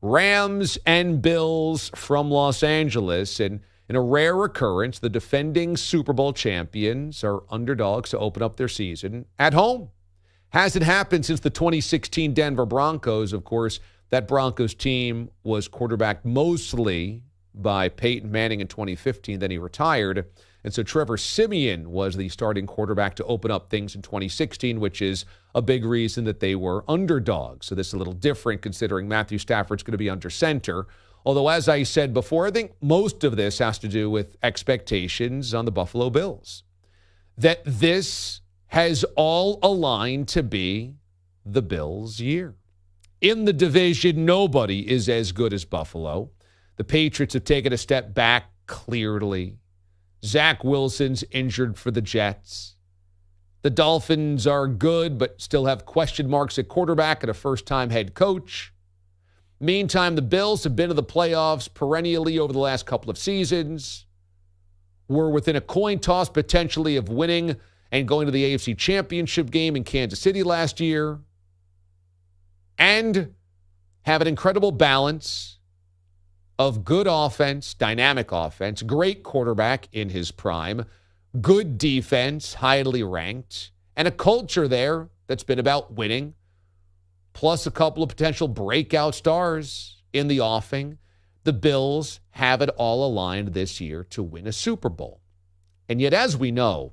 Rams and Bills from Los Angeles. And in a rare occurrence, the defending Super Bowl champions are underdogs to open up their season at home. Hasn't happened since the 2016 Denver Broncos. Of course, that Broncos team was quarterbacked mostly by Peyton Manning in 2015. Then he retired. And so Trevor Siemian was the starting quarterback to open up things in 2016, which is a big reason that they were underdogs. So this is a little different considering Matthew Stafford's going to be under center. Although, as I said before, I think most of this has to do with expectations on the Buffalo Bills. That this has all aligned to be the Bills' year. In the division, nobody is as good as Buffalo. The Patriots have taken a step back clearly. Zach Wilson's injured for the Jets. The Dolphins are good, but still have question marks at quarterback and a first-time head coach. Meantime, the Bills have been to the playoffs perennially over the last couple of seasons. We're within a coin toss potentially of winning and going to the AFC Championship game in Kansas City last year. And have an incredible balance of good offense, dynamic offense, great quarterback in his prime, good defense, highly ranked, and a culture there that's been about winning, plus a couple of potential breakout stars in the offing. The Bills have it all aligned this year to win a Super Bowl. And yet, as we know,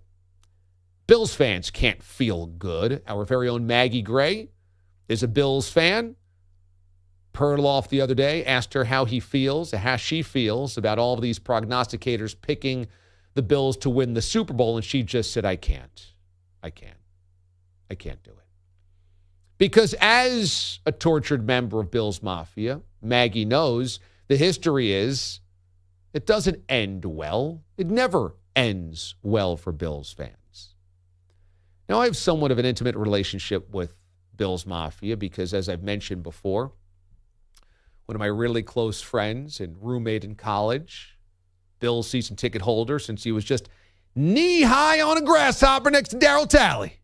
Bills fans can't feel good. Our very own Maggie Gray is a Bills fan. Perloff the other day asked her how she feels about all of these prognosticators picking the Bills to win the Super Bowl, and she just said, I can't do it. Because as a tortured member of Bills Mafia, Maggie knows the history is it doesn't end well. It never ends well for Bills fans. Now, I have somewhat of an intimate relationship with Bills Mafia because, as I've mentioned before, one of my really close friends and roommate in college, Bills season ticket holder since he was just knee-high on a grasshopper next to Darryl Talley.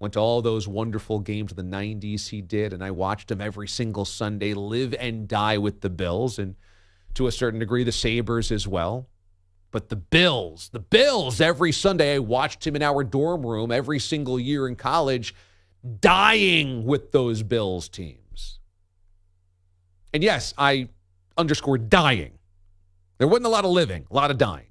Went to all those wonderful games of the 90s he did, and I watched him every single Sunday live and die with the Bills, and to a certain degree the Sabres as well. But the Bills, every Sunday I watched him in our dorm room every single year in college, dying with those Bills teams. And yes, I underscore dying. There wasn't a lot of living, a lot of dying.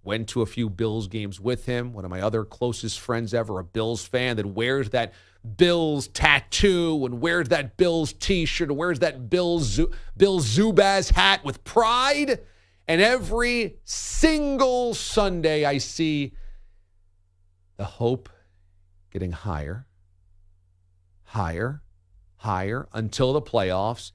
Went to a few Bills games with him. One of my other closest friends ever, a Bills fan that wears that Bills tattoo and wears that Bills t-shirt and wears that Bill Zubaz hat with pride. And every single Sunday I see the hope getting higher, until the playoffs.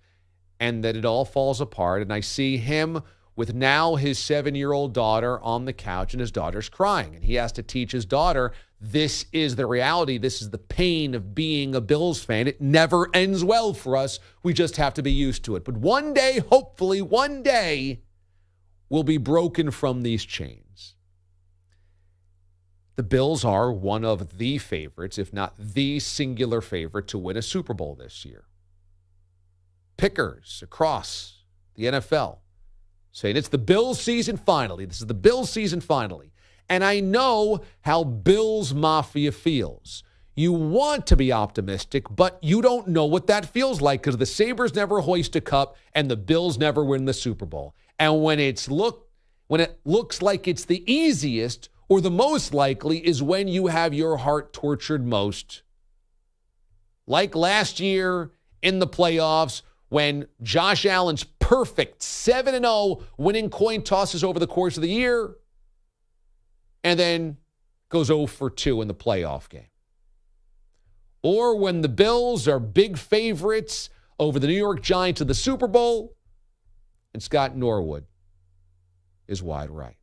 And that it all falls apart. And I see him with now his 7-year-old daughter on the couch, and his daughter's crying. And he has to teach his daughter, this is the reality. This is the pain of being a Bills fan. It never ends well for us. We just have to be used to it. But one day, hopefully one day, we'll be broken from these chains. The Bills are one of the favorites, if not the singular favorite, to win a Super Bowl this year. Pickers across the NFL saying it's the Bills season finally. This is the Bills season finally. And I know how Bills Mafia feels. You want to be optimistic, but you don't know what that feels like because the Sabres never hoist a cup and the Bills never win the Super Bowl. And when it looks like it's the easiest or the most likely is when you have your heart tortured most. Like last year in the playoffs, when Josh Allen's perfect 7-0 winning coin tosses over the course of the year and then goes 0 for 2 in the playoff game. Or when the Bills are big favorites over the New York Giants in the Super Bowl and Scott Norwood is wide right.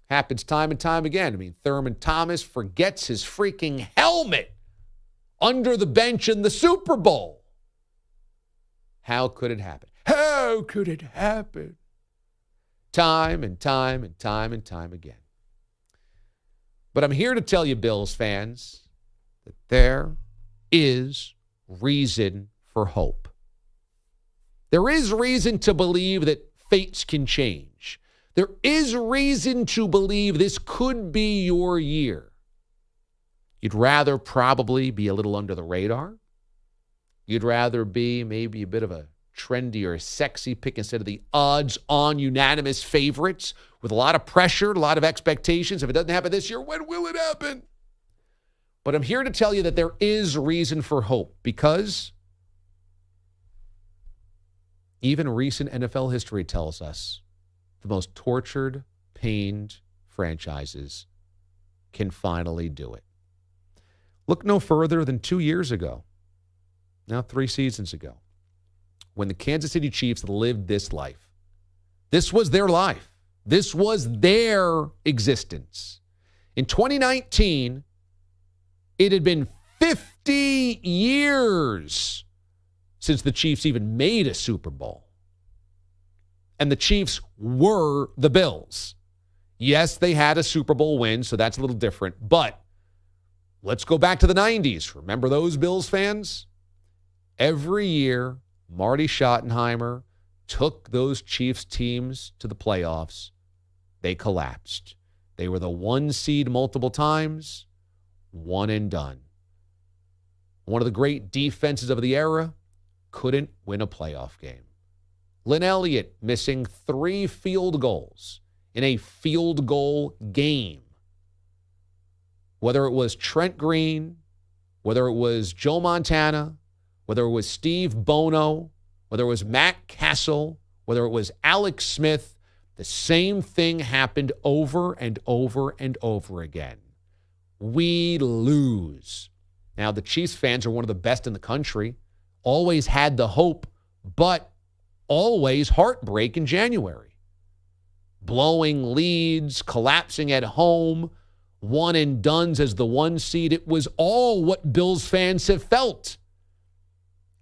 Happens time and time again. I mean, Thurman Thomas forgets his freaking helmet under the bench in the Super Bowl. How could it happen? How could it happen? Time and time and time and time again. But I'm here to tell you, Bills fans, that there is reason for hope. There is reason to believe that fates can change. There is reason to believe this could be your year. You'd rather probably be a little under the radar. You'd rather be maybe a bit of a trendy or a sexy pick instead of the odds-on unanimous favorites with a lot of pressure, a lot of expectations. If it doesn't happen this year, when will it happen? But I'm here to tell you that there is reason for hope because even recent NFL history tells us the most tortured, pained franchises can finally do it. Look no further than 2 years ago, now 3 seasons ago, when the Kansas City Chiefs lived this life. This was their life. This was their existence. In 2019, it had been 50 years since the Chiefs even made a Super Bowl. And the Chiefs were the Bills. Yes, they had a Super Bowl win, so that's a little different. But let's go back to the 90s. Remember those Bills fans? Every year, Marty Schottenheimer took those Chiefs teams to the playoffs. They collapsed. They were the 1 seed multiple times, one and done. One of the great defenses of the era couldn't win a playoff game. Lynn Elliott missing 3 field goals in a field goal game. Whether it was Trent Green, whether it was Joe Montana, whether it was Steve Bono, whether it was Matt Castle, whether it was Alex Smith, the same thing happened over and over and over again. We lose. Now, the Chiefs fans are one of the best in the country, always had the hope, but always heartbreak in January. Blowing leads, collapsing at home, one and dones as the 1 seed. It was all what Bills fans have felt.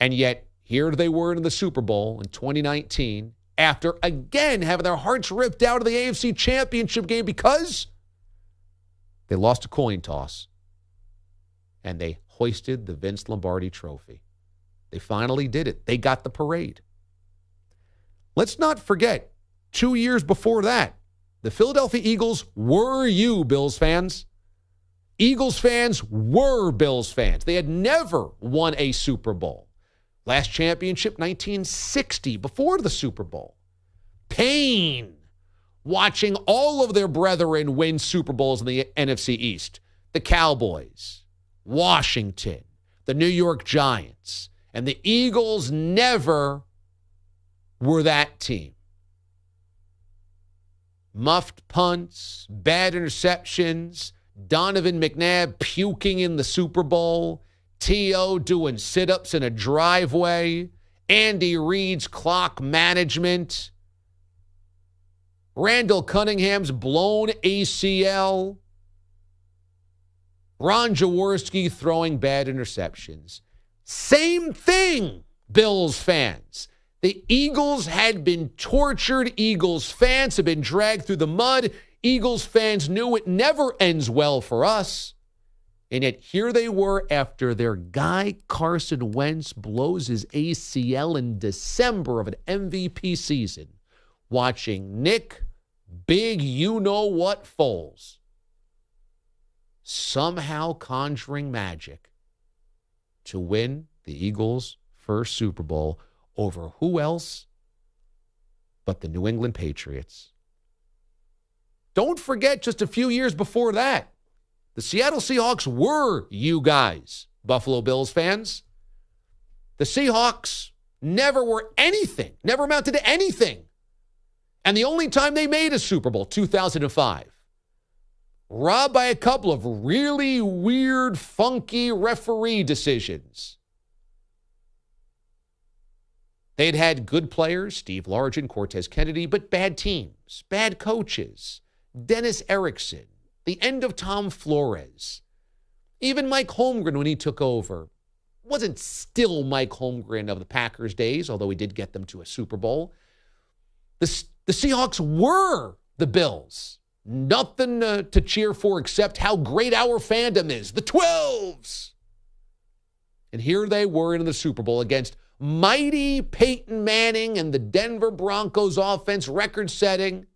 And yet, here they were in the Super Bowl in 2019, after again having their hearts ripped out of the AFC Championship game because they lost a coin toss and they hoisted the Vince Lombardi trophy. They finally did it. They got the parade. Let's not forget, 2 years before that, the Philadelphia Eagles were you, Bills fans. Eagles fans were Bills fans. They had never won a Super Bowl. Last championship, 1960, before the Super Bowl. Pain watching all of their brethren win Super Bowls in the NFC East. The Cowboys, Washington, the New York Giants, and the Eagles never were that team. Muffed punts, bad interceptions, Donovan McNabb puking in the Super Bowl, T.O. doing sit-ups in a driveway, Andy Reid's clock management, Randall Cunningham's blown ACL, Ron Jaworski throwing bad interceptions. Same thing, Bills fans. The Eagles had been tortured. Eagles fans have been dragged through the mud. Eagles fans knew it never ends well for us. And yet here they were after their guy Carson Wentz blows his ACL in December of an MVP season, watching Nick Big You-Know-What Foles somehow conjuring magic to win the Eagles' first Super Bowl over who else but the New England Patriots. Don't forget, just a few years before that, the Seattle Seahawks were you guys, Buffalo Bills fans. The Seahawks never were anything, never amounted to anything. And the only time they made a Super Bowl, 2005, robbed by a couple of really weird, funky referee decisions. They'd had good players, Steve Largent, Cortez Kennedy, but bad teams, bad coaches. Dennis Erickson, the end of Tom Flores. Even Mike Holmgren, when he took over, wasn't still Mike Holmgren of the Packers days, although he did get them to a Super Bowl. The Seahawks were the Bills. Nothing to cheer for except how great our fandom is. The 12s. And here they were in the Super Bowl against mighty Peyton Manning and the Denver Broncos offense, record-setting.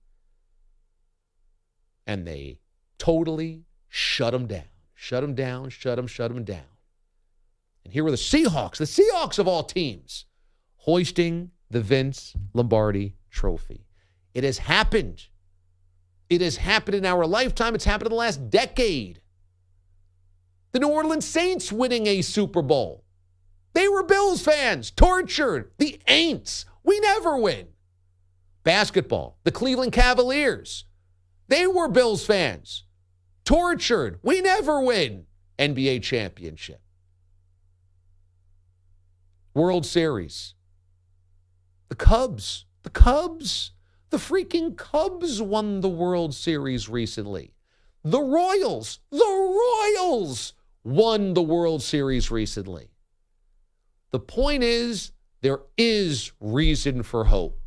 And they totally shut them down. Shut them down, shut them down. And here were the Seahawks of all teams, hoisting the Vince Lombardi trophy. It has happened. It has happened in our lifetime. It's happened in the last decade. The New Orleans Saints winning a Super Bowl. They were Bills fans, tortured. The Aints, we never win. Basketball, the Cleveland Cavaliers. They were Bills fans, tortured. We never win. NBA championship. World Series. The Cubs. The freaking Cubs won the World Series recently. The Royals won the World Series recently. The point is, there is reason for hope.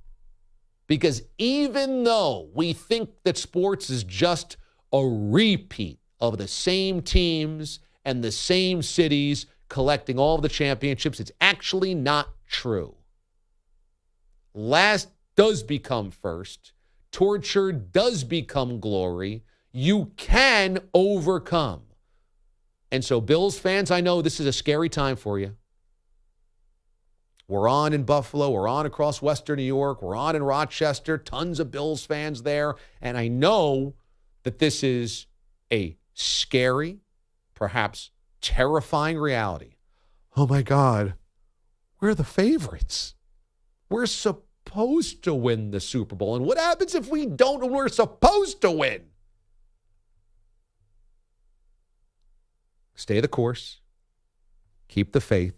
Because even though we think that sports is just a repeat of the same teams and the same cities collecting all of the championships, it's actually not true. Last does become first. Torture does become glory. You can overcome. And so, Bills fans, I know this is a scary time for you. We're on in Buffalo. We're on across Western New York. We're on in Rochester. Tons of Bills fans there. And I know that this is a scary, perhaps terrifying reality. Oh, my God. We're the favorites. We're supposed to win the Super Bowl. And what happens if we don't and we're supposed to win? Stay the course. Keep the faith.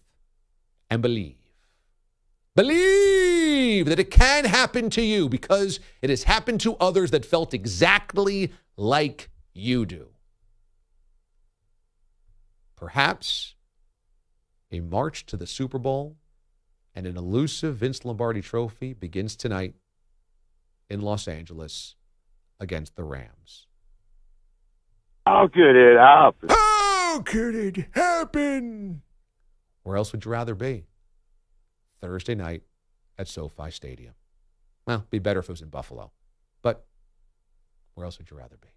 And believe. Believe that it can happen to you because it has happened to others that felt exactly like you do. Perhaps a march to the Super Bowl and an elusive Vince Lombardi trophy begins tonight in Los Angeles against the Rams. How could it happen? How could it happen? Where else would you rather be? Thursday night at SoFi Stadium. Well, it'd be better if it was in Buffalo. But where else would you rather be?